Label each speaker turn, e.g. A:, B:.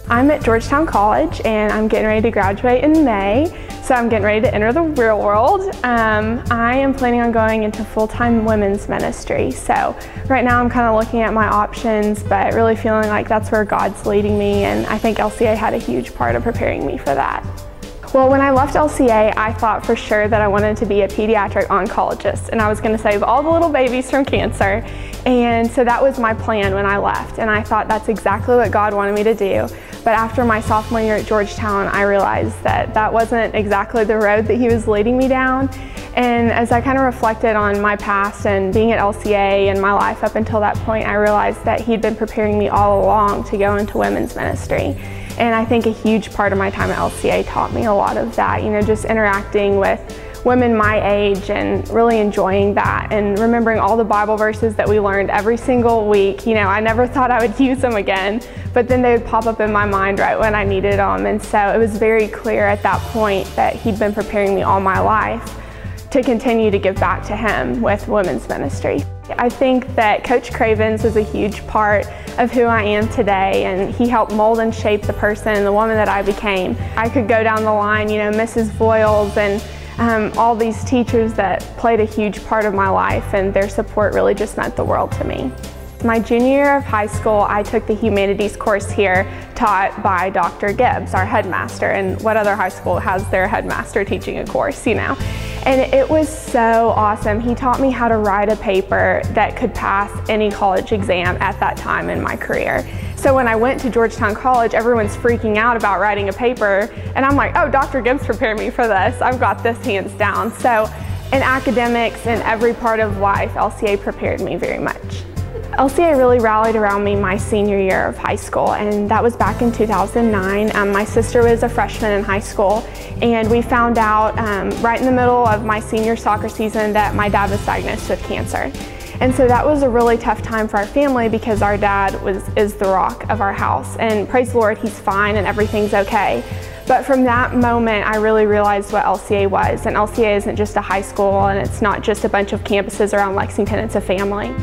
A: I'm at Georgetown College and I'm getting ready to graduate in May, so I'm getting ready to enter the real world. I am planning on going into full-time women's ministry, so right now I'm kind of looking at my options, but really feeling like that's where God's leading me, and I think LCA had a huge part of preparing me for that. Well, when I left LCA, I thought for sure that I wanted to be a pediatric oncologist, and I was going to save all the little babies from cancer. And so that was my plan when I left, and I thought that's exactly what God wanted me to do. But after my sophomore year at Georgetown, I realized that that wasn't exactly the road that He was leading me down. And as I kind of reflected on my past and being at LCA and my life up until that point, I realized that He'd been preparing me all along to go into women's ministry. And I think a huge part of my time at LCA taught me a lot of that, just interacting with women my age and really enjoying that and remembering all the Bible verses that we learned every single week. I never thought I would use them again, but then they would pop up in my mind right when I needed them. And so it was very clear at that point that He'd been preparing me all my life to continue to give back to Him with women's ministry. I think that Coach Cravens was a huge part of who I am today, and he helped mold and shape the person and the woman that I became. I could go down the line, Mrs. Voiles and all these teachers that played a huge part of my life, and their support really just meant the world to me. My junior year of high school, I took the humanities course here taught by Dr. Gibbs, our headmaster, and what other high school has their headmaster teaching a course, And it was so awesome. He taught me how to write a paper that could pass any college exam at that time in my career. So when I went to Georgetown College, everyone's freaking out about writing a paper, and I'm like, oh, Dr. Gibbs prepared me for this. I've got this hands down. So in academics and every part of life, LCA prepared me very much. LCA really rallied around me my senior year of high school, and that was back in 2009. My sister was a freshman in high school, and we found out right in the middle of my senior soccer season that my dad was diagnosed with cancer. And so that was a really tough time for our family because our dad is the rock of our house, and praise the Lord, he's fine and everything's okay. But from that moment, I really realized what LCA was, and LCA isn't just a high school, and it's not just a bunch of campuses around Lexington, it's a family.